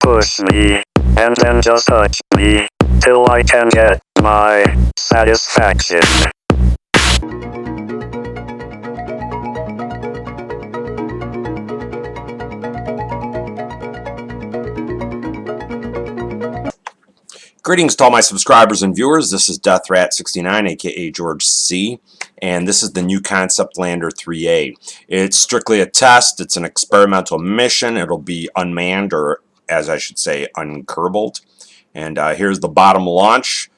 push me, and then just touch me, till I can get my satisfaction. Greetings to all my subscribers and viewers. This is DEATHRAT69, aka George C, and this is the new concept lander 3A. It's strictly a test. It's an experimental mission. It'll be unmanned, or as I should say, unkerbaled. And here's the bottom launch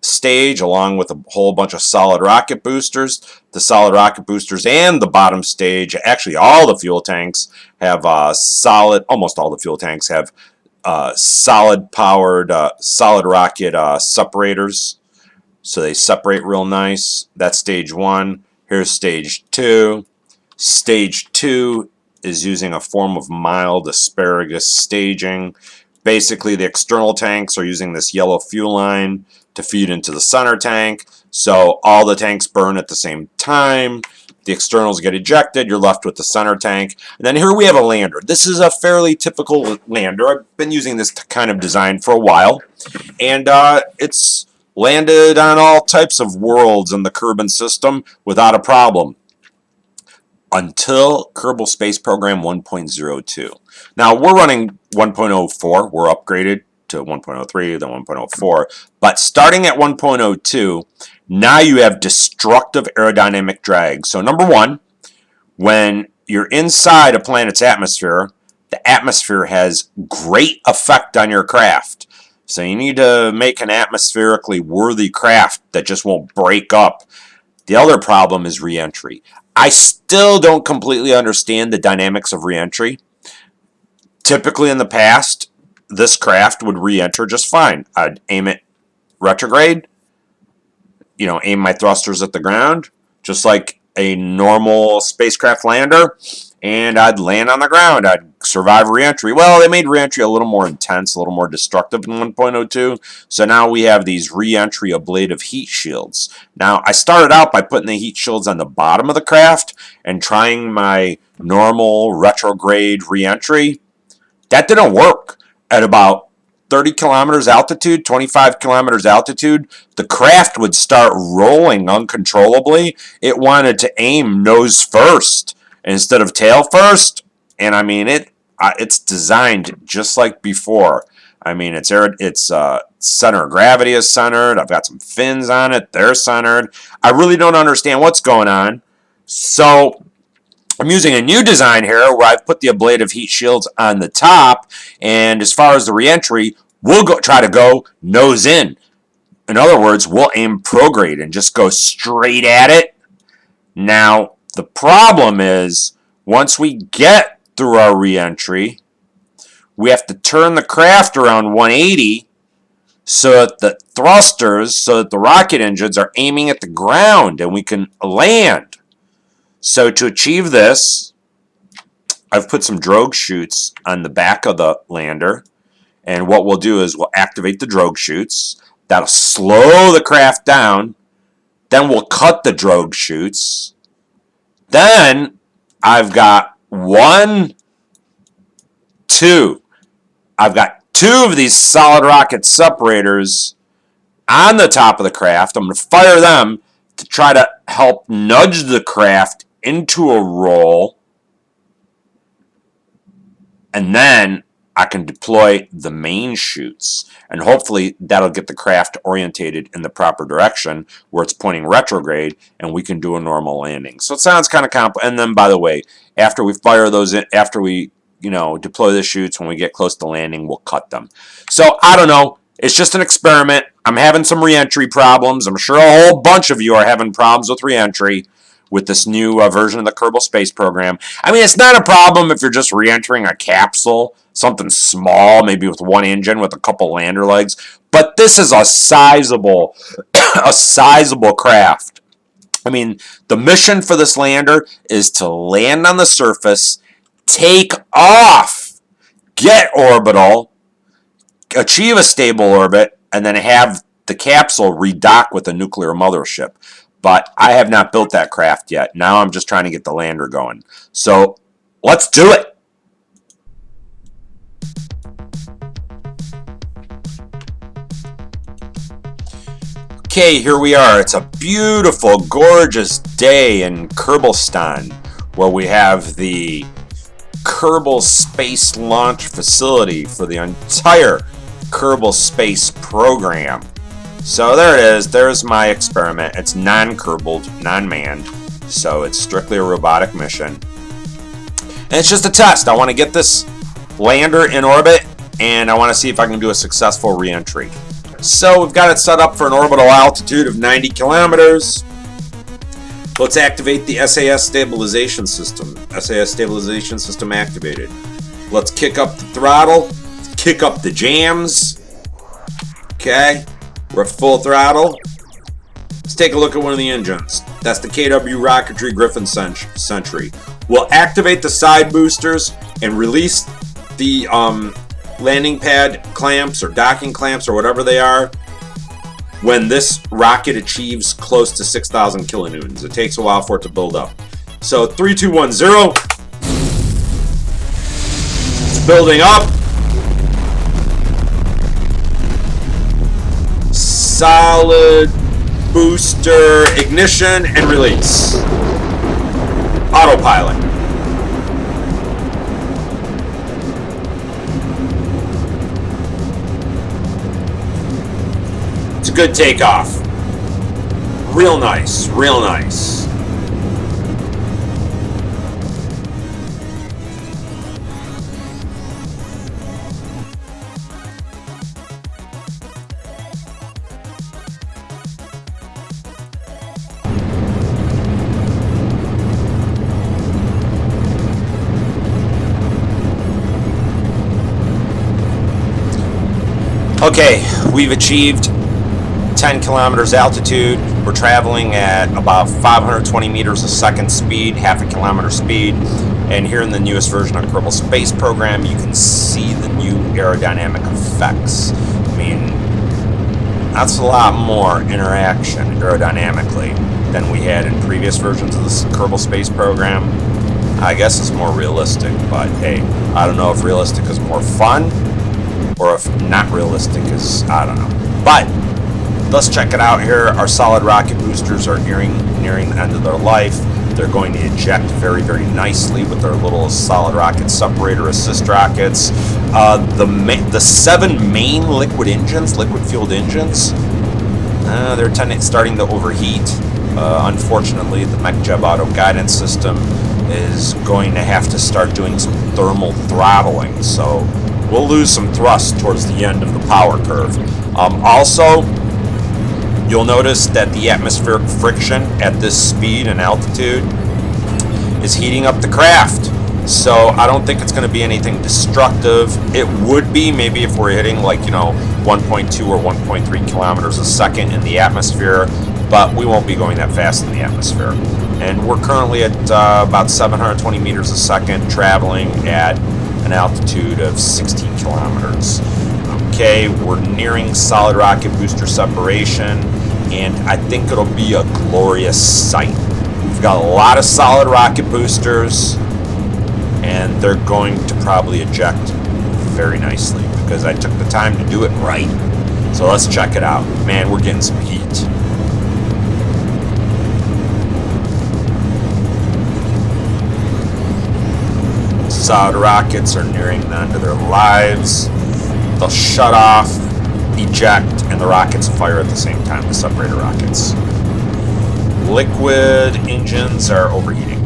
stage, along with a whole bunch of solid rocket boosters. The solid rocket boosters and the bottom stage, actually all the fuel tanks have almost all the fuel tanks have solid powered solid rocket separators, so they separate real nice. That's stage 1. Here's stage 2. Stage 2 is using a form of mild asparagus staging. Basically, the external tanks are using this yellow fuel line to feed into the center tank, so all the tanks burn at the same time. The externals get ejected, you're left with the center tank. And then here we have a lander. This is a fairly typical lander. I've been using this kind of design for a while. And it's landed on all types of worlds in the Kerban system without a problem. Until Kerbal Space Program 1.02. Now, we're running 1.04. We're upgraded to 1.03, then 1.04. But starting at 1.02, now you have destructive aerodynamic drag. So number one, when you're inside a planet's atmosphere, the atmosphere has great effect on your craft. So you need to make an atmospherically worthy craft that just won't break up. The other problem is reentry. I still don't completely understand the dynamics of reentry. Typically in the past, this craft would re-enter just fine. I'd aim it retrograde, aim my thrusters at the ground, just like a normal spacecraft lander, and I'd land on the ground. I'd survive re-entry. Well, they made re-entry a little more intense, a little more destructive in 1.02, so now we have these re-entry ablative heat shields. Now, I started out by putting the heat shields on the bottom of the craft and trying my normal retrograde re-entry. That didn't work. At about 30 kilometers altitude, 25 kilometers altitude, the craft would start rolling uncontrollably. It wanted to aim nose first instead of tail first. And I mean, it's designed just like before. I mean, its center of gravity is centered. I've got some fins on it. They're centered. I really don't understand what's going on. So I'm using a new design here where I've put the ablative heat shields on the top, and as far as the reentry, we'll try to go nose in. In other words, we'll aim prograde and just go straight at it. Now, the problem is, once we get through our reentry, we have to turn the craft around 180 so that the thrusters, so that the rocket engines are aiming at the ground and we can land. So to achieve this, I've put some drogue chutes on the back of the lander. And what we'll do is we'll activate the drogue chutes. That'll slow the craft down. Then we'll cut the drogue chutes. Then I've got I've got two of these solid rocket separators on the top of the craft. I'm going to fire them to try to help nudge the craft into a roll, and then I can deploy the main chutes, and hopefully that'll get the craft orientated in the proper direction where it's pointing retrograde, and we can do a normal landing. So it sounds kind of complicated. And then, by the way, after we fire those in, after we deploy the chutes, when we get close to landing, we'll cut them. So I don't know. It's just an experiment. I'm having some reentry problems. I'm sure a whole bunch of you are having problems with reentry with this new version of the Kerbal Space Program. I mean, it's not a problem if you're just re-entering a capsule, something small, maybe with one engine with a couple lander legs. But this is a sizable, craft. I mean, the mission for this lander is to land on the surface, take off, get orbital, achieve a stable orbit, and then have the capsule redock with a nuclear mothership. But I have not built that craft yet. Now I'm just trying to get the lander going. So let's do it. Okay, here we are. It's a beautiful, gorgeous day in Kerbal, where we have the Kerbal Space Launch Facility for the entire Kerbal Space Program. So there it is. There's my experiment. It's non-Kerbaled, non-manned, so it's strictly a robotic mission. And it's just a test. I want to get this lander in orbit, and I want to see if I can do a successful reentry. So we've got it set up for an orbital altitude of 90 kilometers. Let's activate the SAS stabilization system. SAS stabilization system activated. Let's kick up the throttle, kick up the jams. Okay, we're at full throttle. Let's take a look at one of the engines. That's the KW Rocketry Griffin Sentry. We'll activate the side boosters and release the landing pad clamps or docking clamps or whatever they are when this rocket achieves close to 6,000 kilonewtons. It takes a while for it to build up. So 3, 2, 1, 0. It's building up. Solid booster ignition and release. Autopilot. It's a good takeoff. Real nice, real nice. Okay, we've achieved 10 kilometers altitude. We're traveling at about 520 meters a second speed, half a kilometer speed. And here in the newest version of Kerbal Space Program, you can see the new aerodynamic effects. I mean, that's a lot more interaction aerodynamically than we had in previous versions of this Kerbal Space Program. I guess it's more realistic, but hey, I don't know if realistic is more fun or if not realistic is, I don't know. But let's check it out here. Our solid rocket boosters are nearing the end of their life. They're going to eject very, very nicely with their little solid rocket separator assist rockets. The 7 main liquid fueled engines, they're starting to overheat. Unfortunately, the MechJeb auto guidance system is going to have to start doing some thermal throttling, so we'll lose some thrust towards the end of the power curve. Also, you'll notice that the atmospheric friction at this speed and altitude is heating up the craft. So I don't think it's going to be anything destructive. It would be maybe if we're hitting 1.2 or 1.3 kilometers a second in the atmosphere, but we won't be going that fast in the atmosphere. And we're currently at about 720 meters a second, traveling at an altitude of 16 kilometers. Okay, we're nearing solid rocket booster separation, and I think it'll be a glorious sight. We've got a lot of solid rocket boosters, and they're going to probably eject very nicely because I took the time to do it right. So let's check it out. Man, we're getting some heat. Solid rockets are nearing the end of their lives. They'll shut off, eject, and the rockets fire at the same time, the separator rockets. Liquid engines are overheating.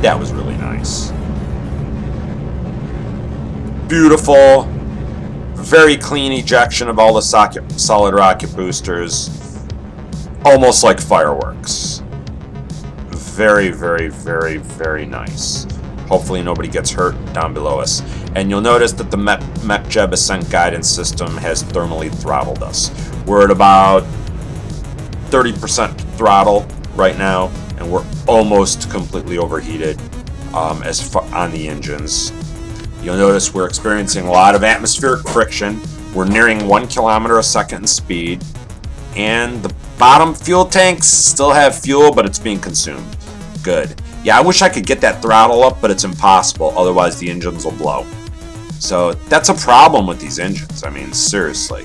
That was really nice. Beautiful. Very clean ejection of all the solid rocket boosters. Almost like fireworks. Very, very, very, very nice. Hopefully nobody gets hurt down below us. And you'll notice that the MechJeb ascent guidance system has thermally throttled us. We're at about 30% throttle right now, and we're almost completely overheated on the engines. You'll notice we're experiencing a lot of atmospheric friction. We're nearing 1 kilometer a second in speed, and the bottom fuel tanks still have fuel, but it's being consumed. Good. Yeah, I wish I could get that throttle up, but it's impossible. Otherwise, the engines will blow. So that's a problem with these engines. I mean, seriously.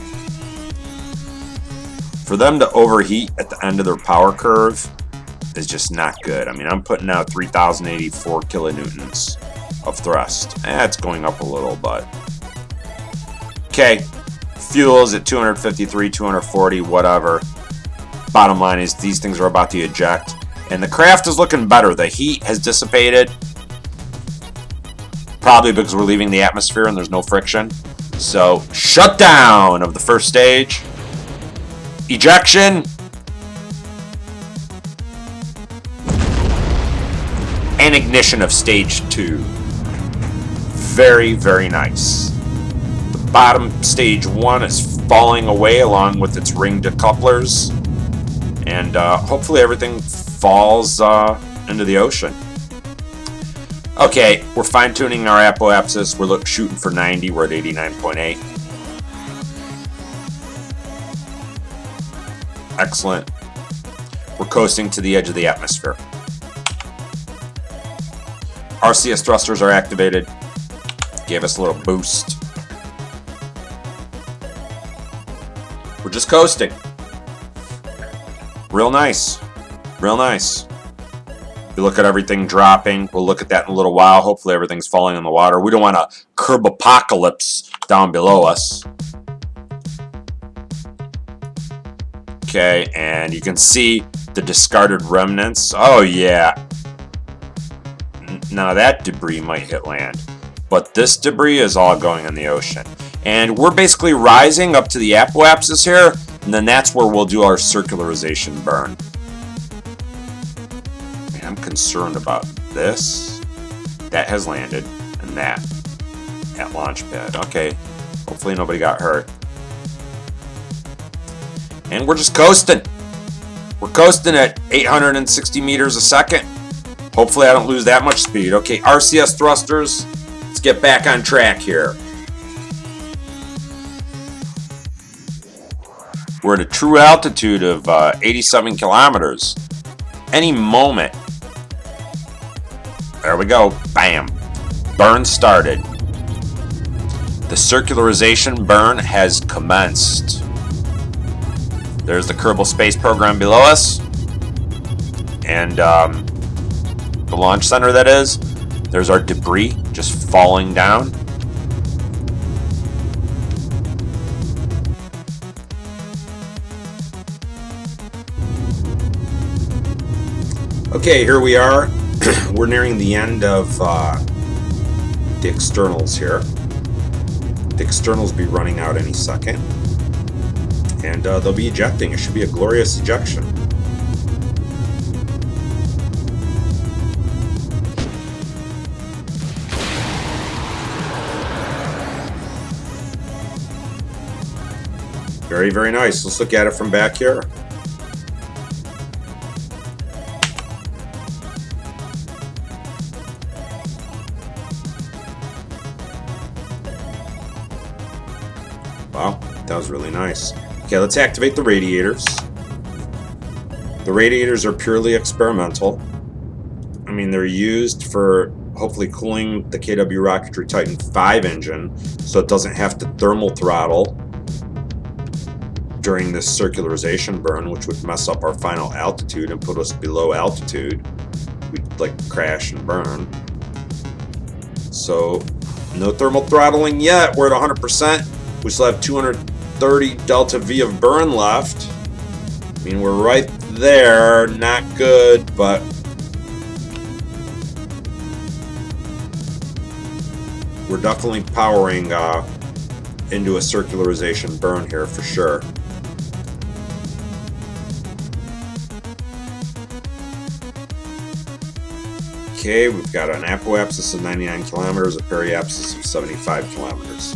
For them to overheat at the end of their power curve is just not good. I mean, I'm putting out 3,084 kilonewtons of thrust. It's going up a little, but... Okay, fuel is at 253, 240, whatever. Bottom line is these things are about to eject. And the craft is looking better. The heat has dissipated. Probably because we're leaving the atmosphere and there's no friction. So, shutdown of the first stage. Ejection. And ignition of stage 2. Very, very nice. The bottom stage 1 is falling away along with its ring decouplers. And hopefully everything falls into the ocean. Okay, we're fine-tuning our apoapsis. We're shooting for 90. We're at 89.8. Excellent. We're coasting to the edge of the atmosphere. RCS thrusters are activated. Gave us a little boost. We're just coasting. Real nice. Real nice. You look at everything dropping. We'll look at that in a little while. Hopefully everything's falling in the water. We don't want a curb apocalypse down below us. Okay, and you can see the discarded remnants. Oh, yeah. Now that debris might hit land. But this debris is all going in the ocean. And we're basically rising up to the apoapsis here. And then that's where we'll do our circularization burn. Man, I'm concerned about this. That has landed. And that. At launch pad. Okay. Hopefully nobody got hurt. And we're just coasting. We're coasting at 860 meters a second. Hopefully I don't lose that much speed. Okay, RCS thrusters. Let's get back on track here. We're at a true altitude of 87 kilometers. Any moment. There we go. Bam. Burn started. The circularization burn has commenced. There's the Kerbal Space Program below us. And the launch center, that is. There's our debris just falling down. Okay, here we are. We're nearing the end of the externals here. The externals will be running out any second. And they'll be ejecting. It should be a glorious ejection. Very, very nice. Let's look at it from back here. Wow, that was really nice. Okay, let's activate the radiators. The radiators are purely experimental. I mean, they're used for hopefully cooling the KW Rocketry Titan 5 engine so it doesn't have to thermal throttle during this circularization burn, which would mess up our final altitude and put us below altitude. We'd like crash and burn. So no thermal throttling yet. We're at 100%. We still have 230 delta V of burn left. I mean, we're right there. Not good, but we're definitely powering into a circularization burn here for sure. Okay, we've got an apoapsis of 99 kilometers, a periapsis of 75 kilometers.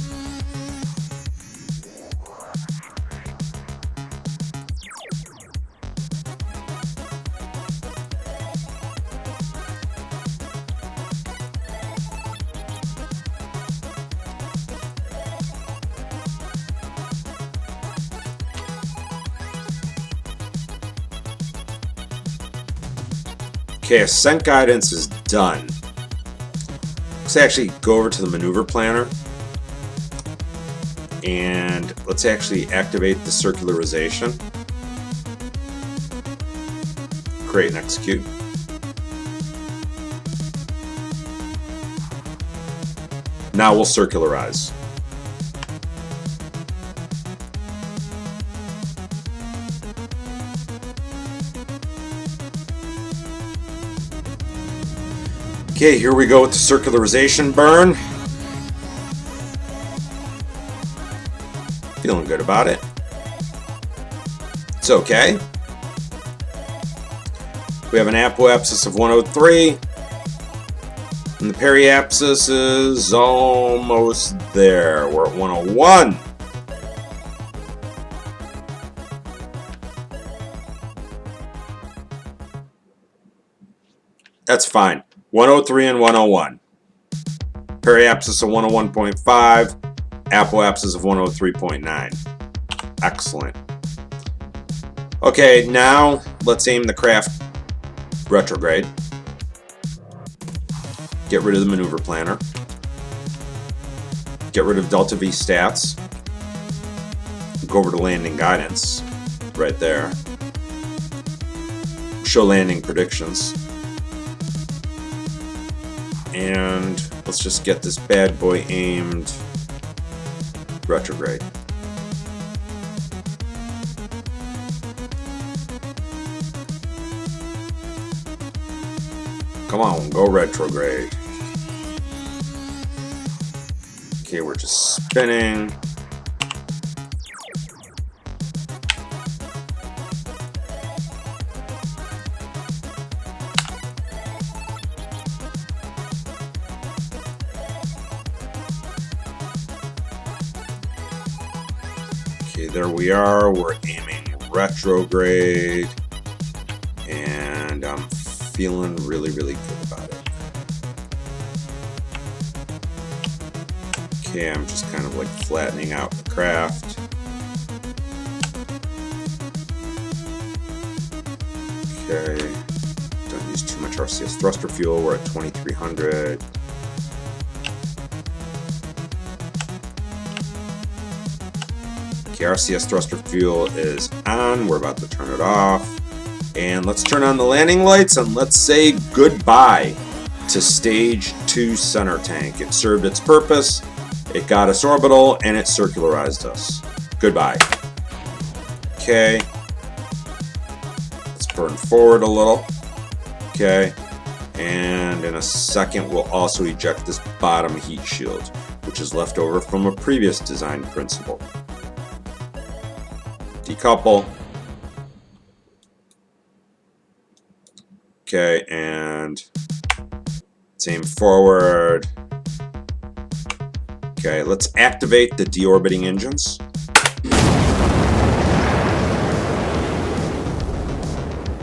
Okay, ascent guidance is done. Let's actually go over to the maneuver planner. And let's actually activate the circularization. Create and execute. Now we'll circularize. Okay, here we go with the circularization burn. Feeling good about it. It's okay. We have an apoapsis of 103. And the periapsis is almost there. We're at 101. That's fine. 103 and 101. Periapsis of 101.5. Apoapsis of 103.9. Excellent. Okay, now let's aim the craft retrograde. Get rid of the maneuver planner. Get rid of Delta V stats. Go over to landing guidance. Right there. Show landing predictions. And let's just get this bad boy aimed retrograde. Come on, go retrograde. Okay, we're just spinning. Okay, there we are. We're aiming retrograde. And I'm feeling really, really good about it. Okay, I'm just kind of like flattening out the craft. Okay, don't use too much RCS thruster fuel. We're at 2300. Okay, RCS thruster fuel is on. We're about to turn it off. And let's turn on the landing lights and let's say goodbye to stage 2 center tank. It served its purpose. It got us orbital and it circularized us. Goodbye. Okay. Let's burn forward a little. Okay. And in a second, we'll also eject this bottom heat shield, which is left over from a previous design principle. Decouple. Okay, and let's aim forward. Okay, let's activate the deorbiting engines.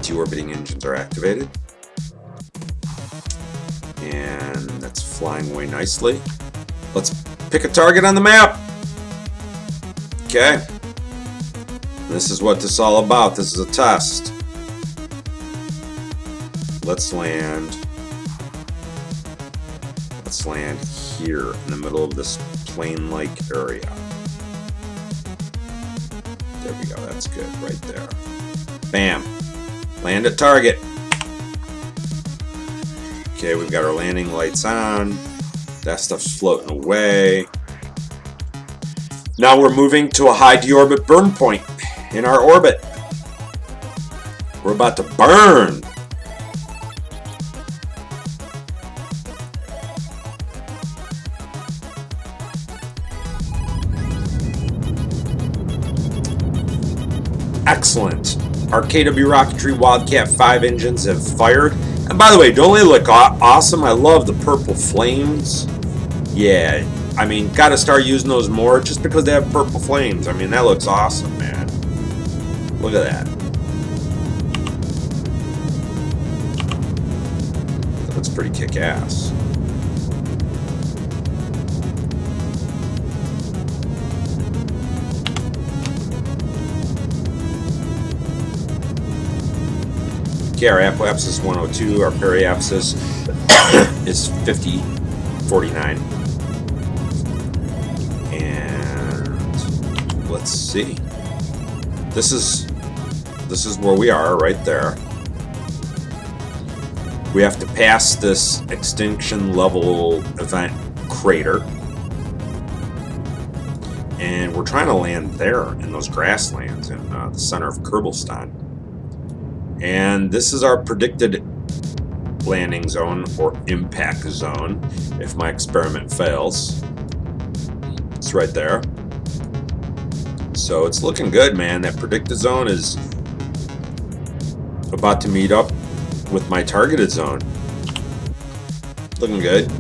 Deorbiting engines are activated. And that's flying away nicely. Let's pick a target on the map. Okay. This is what this is all about. This is a test. Let's land. Let's land here in the middle of this plain-like area. There we go. That's good right there. Bam. Land at target. Okay, we've got our landing lights on. That stuff's floating away. Now we're moving to a high deorbit burn point in our orbit. We're about to burn. Excellent. Our KW Rocketry Wildcat 5 engines have fired. And by the way, don't they look awesome? I love the purple flames. Yeah, I mean, gotta start using those more just because they have purple flames. I mean, that looks awesome, man. Look at that. That's pretty kick-ass. Okay, our apoapsis is 102, our periapsis is 5049. And let's see. This is where we are right there. We have to pass this extinction level event crater. And we're trying to land there in those grasslands in the center of Kerbal. And this is our predicted landing zone or impact zone if my experiment fails. It's right there. So it's looking good, man. That predicted zone is about to meet up with my targeted zone. Looking good.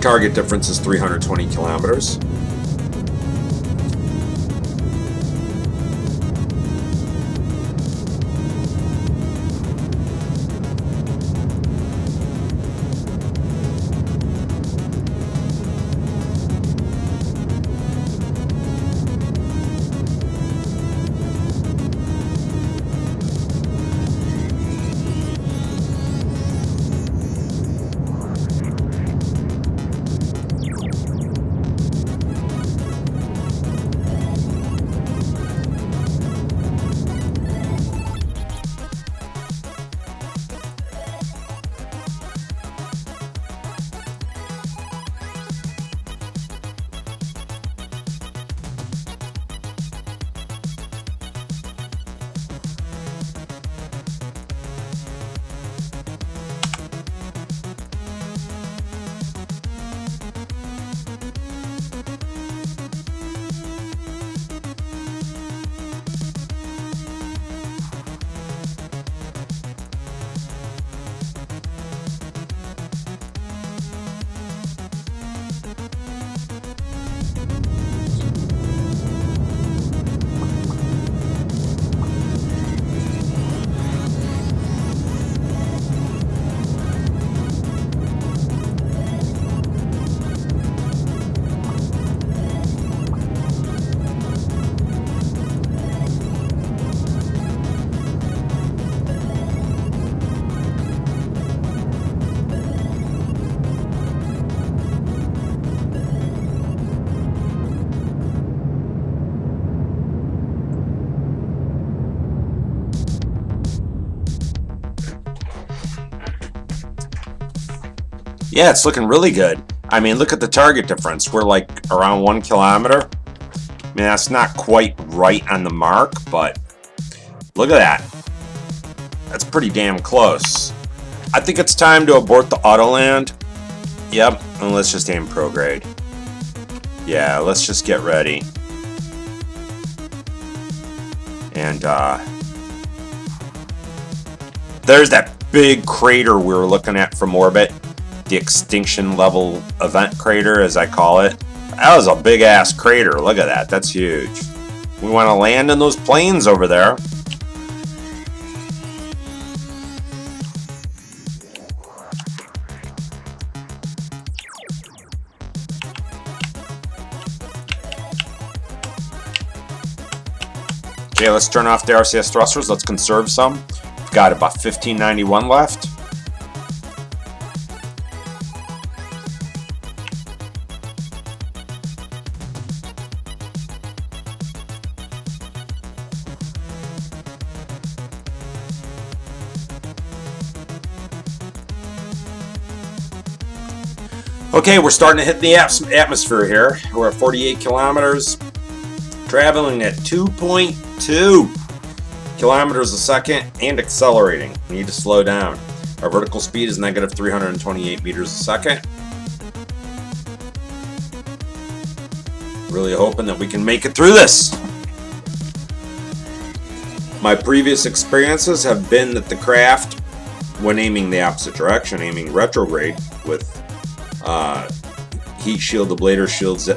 Target difference is 320 kilometers. Yeah, it's looking really good. I mean, look at the target difference. We're like around 1 kilometer. I mean, that's not quite right on the mark, but look at that. That's pretty damn close. I think it's time to abort the auto land. Yep, and let's just aim prograde. Yeah, let's just get ready. And there's that big crater we were looking at from orbit. The extinction level event crater, as I call it. That was a big ass crater. Look at that. That's huge. We want to land in those planes over there. Okay, let's turn off the RCS thrusters. Let's conserve some. We've got about 1591 left. Okay, we're starting to hit the atmosphere here. We're at 48 kilometers, traveling at 2.2 kilometers a second and accelerating. We need to slow down. Our vertical speed is negative 328 meters a second. Really hoping that we can make it through this. My previous experiences have been that the craft, when aiming the opposite direction, aiming retrograde with heat shield ablator shields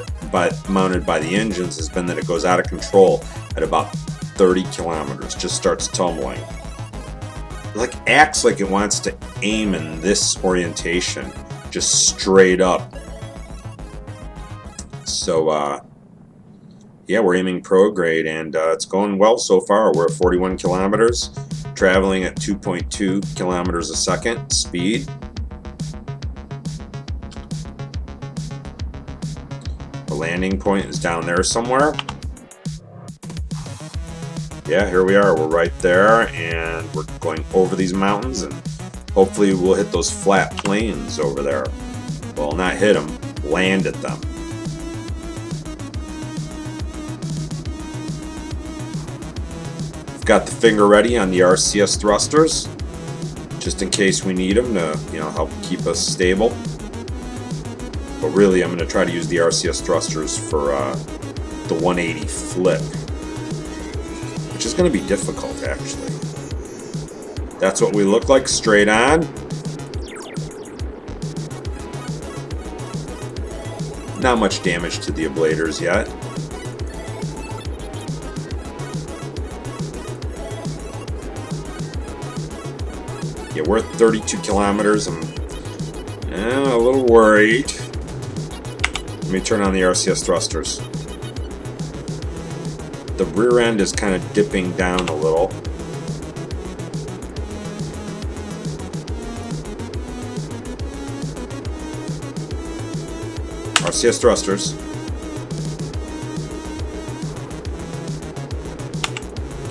mounted by the engines, has been that it goes out of control at about 30 kilometers, just starts tumbling. It like acts like it wants to aim in this orientation, just straight up. So Yeah, we're aiming prograde, and it's going well so far. We're at 41 kilometers, traveling at 2.2 kilometers a second speed. The landing point is down there somewhere. Yeah, here we are. We're right there, and we're going over these mountains, and hopefully we'll hit those flat plains over there. Well, not hit them, land at them. Got the finger ready on the RCS thrusters, just in case we need them to, help keep us stable. But really, I'm going to try to use the RCS thrusters for the 180 flip, which is going to be difficult, actually. That's what we look like straight on. Not much damage to the ablators yet. Yeah, we're at 32 kilometers. I'm a little worried. Let me turn on the RCS thrusters. The rear end is kind of dipping down a little. RCS thrusters.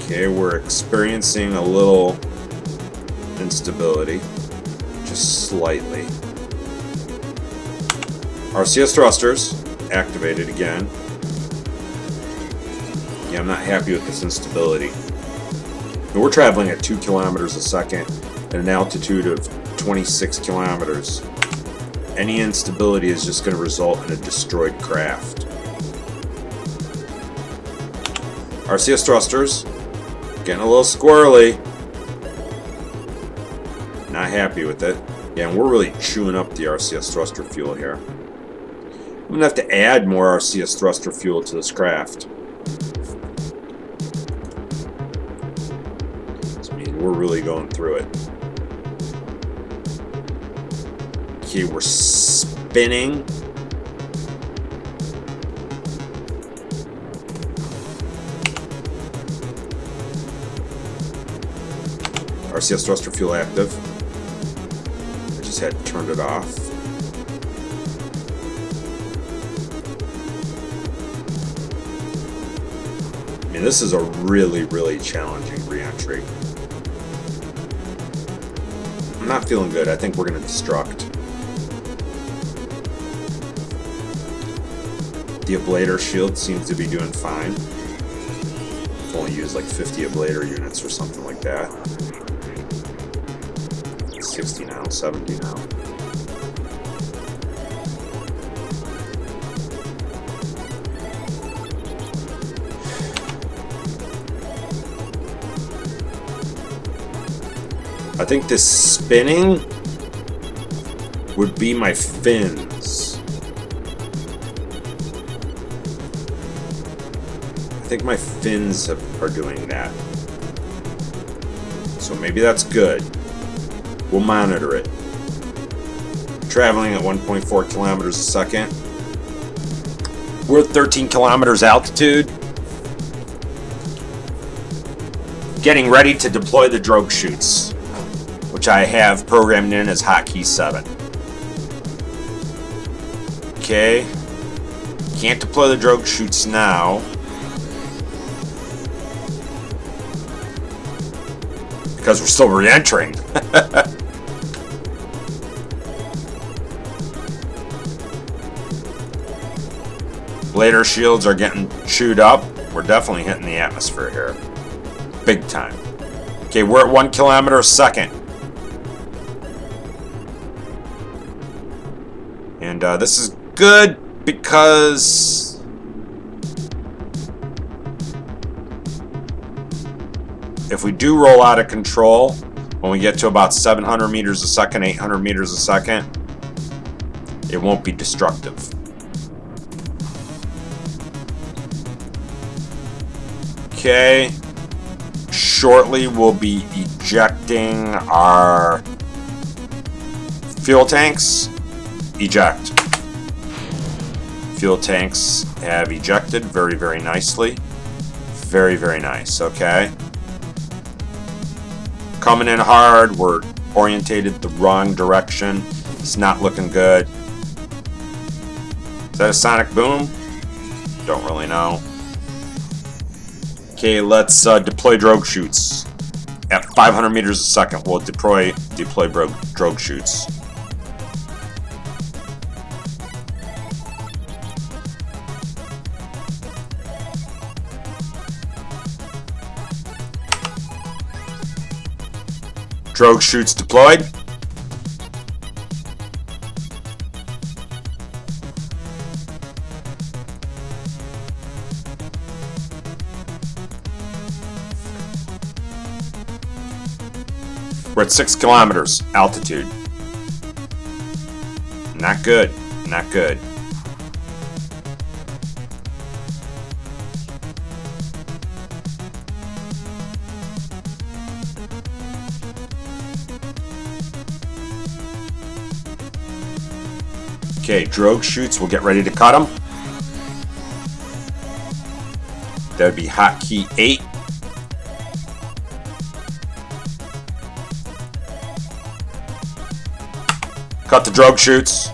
Okay, we're experiencing a little instability, just slightly. RCS thrusters activated again. Yeah, I'm not happy with this instability. And we're traveling at 2 kilometers a second at an altitude of 26 kilometers. Any instability is just going to result in a destroyed craft. RCS thrusters getting a little squirrely. Not happy with it. Yeah, and we're really chewing up the RCS thruster fuel here. I'm going to have to add more RCS thruster fuel to this craft. I mean, we're really going through it. Okay, we're spinning. RCS thruster fuel active. Had turned it off. I mean, this is a really, really challenging reentry. I'm not feeling good. I think we're going to destruct. The ablator shield seems to be doing fine. I've only used like 50 ablator units or something like that. 60 now, 70 now. I think this spinning would be my fins. I think my fins are doing that. So maybe that's good. We'll monitor it. Traveling at 1.4 kilometers a second. We're at 13 kilometers altitude. Getting ready to deploy the drogue chutes, which I have programmed in as hotkey 7. Okay. Can't deploy the drogue chutes now. Because we're still re-entering. Later shields are getting chewed up. We're definitely hitting the atmosphere here. Big time. Okay, we're at 1 kilometer a second. And this is good because if we do roll out of control, when we get to about 700 meters a second, 800 meters a second, it won't be destructive. Okay, shortly we'll be ejecting our fuel tanks. Eject. Fuel tanks have ejected very, very nicely. Very, very nice. Okay. Coming in hard. We're orientated the wrong direction. It's not looking good. Is that a sonic boom? Don't really know. Okay, let's deploy drogue chutes. At 500 meters a second, we'll deploy drogue chutes. Drogue chutes deployed. We're at 6 kilometers altitude. Not good. Not good. Okay, drogue chutes, we'll get ready to cut them. That would be hotkey 8. Cut the drogue chutes.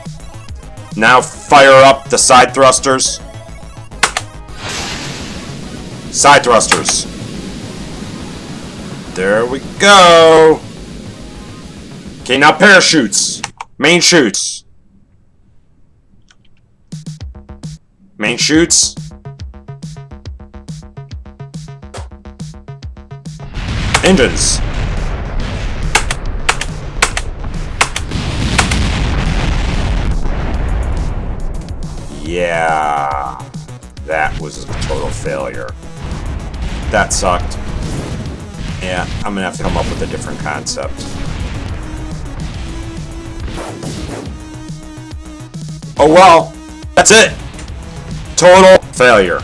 Now fire up the side thrusters. Side thrusters. There we go. Okay, now parachutes. Main chutes. Main chutes. Engines. Yeah, that was a total failure. That sucked. Yeah, I'm gonna have to come up with a different concept. Oh well, that's it. Total failure.